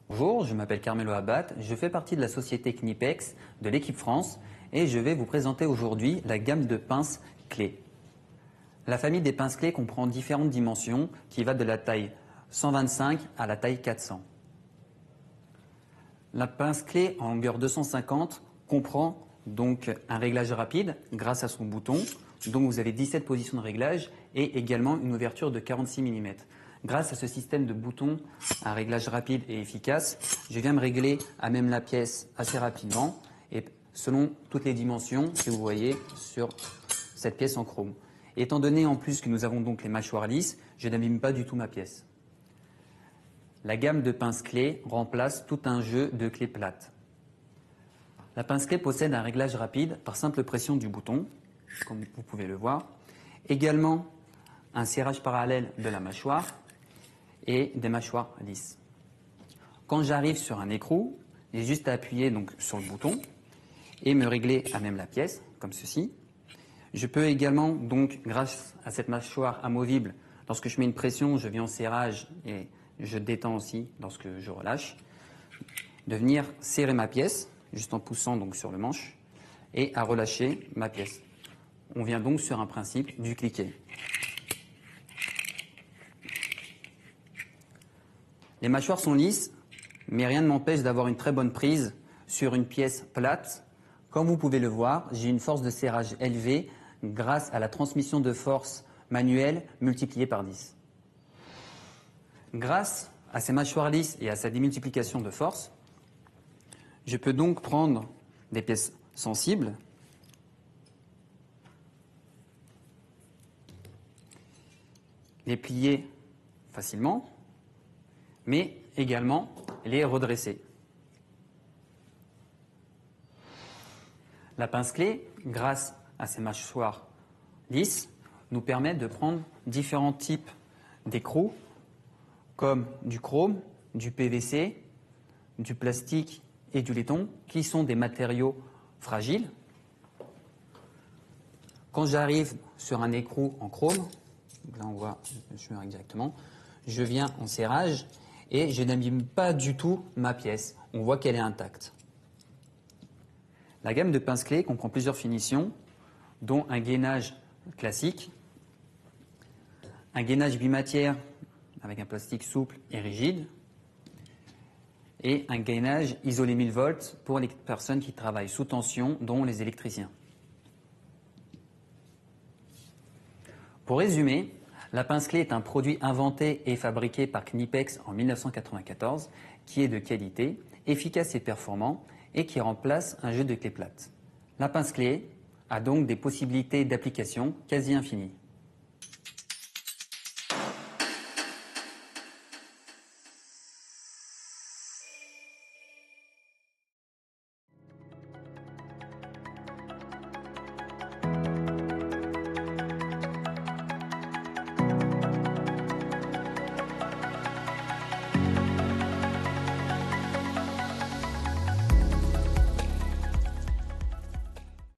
Bonjour, je m'appelle Carmelo Abad, je fais partie de la société Knipex de l'équipe France et je vais vous présenter aujourd'hui la gamme de pinces clés. La famille des pinces clés comprend différentes dimensions qui va de la taille 125 à la taille 400. La pince clé en longueur 250 comprend donc un réglage rapide grâce à son bouton, donc vous avez 17 positions de réglage et également une ouverture de 46 mm. Grâce à ce système de boutons à réglage rapide et efficace, je viens me régler à même la pièce assez rapidement et selon toutes les dimensions que vous voyez sur cette pièce en chrome. Étant donné en plus que nous avons donc les mâchoires lisses, je n'abîme pas du tout ma pièce. La gamme de pinces clés remplace tout un jeu de clés plates. La pince clé possède un réglage rapide par simple pression du bouton, comme vous pouvez le voir. Également un serrage parallèle de la mâchoire et des mâchoires lisses. Quand j'arrive sur un écrou, j'ai juste à appuyer donc sur le bouton et me régler à même la pièce, comme ceci. Je peux également, donc, grâce à cette mâchoire amovible, lorsque je mets une pression, je viens en serrage et je détends aussi lorsque je relâche, de venir serrer ma pièce, juste en poussant donc sur le manche, et à relâcher ma pièce. On vient donc sur un principe du cliquet. Les mâchoires sont lisses, mais rien ne m'empêche d'avoir une très bonne prise sur une pièce plate. Comme vous pouvez le voir, j'ai une force de serrage élevée grâce à la transmission de force manuelle multipliée par 10. Grâce à ces mâchoires lisses et à sa démultiplication de force, je peux donc prendre des pièces sensibles les plier facilement, mais également les redresser. La pince clé, grâce à ces mâchoires lisses, nous permet de prendre différents types d'écrous, comme du chrome, du PVC, du plastique et du laiton, qui sont des matériaux fragiles. Quand j'arrive sur un écrou en chrome, là on voit, je me règle directement, je viens en serrage et je n'abîme pas du tout ma pièce. On voit qu'elle est intacte. La gamme de pinces clés comprend plusieurs finitions, dont un gainage classique, un gainage bimatière avec un plastique souple et rigide, et un gainage isolé 1000 volts pour les personnes qui travaillent sous tension, dont les électriciens. Pour résumer, la pince clé est un produit inventé et fabriqué par Knipex en 1994, qui est de qualité, efficace et performant, et qui remplace un jeu de clés plates. La pince clé a donc des possibilités d'application quasi infinies.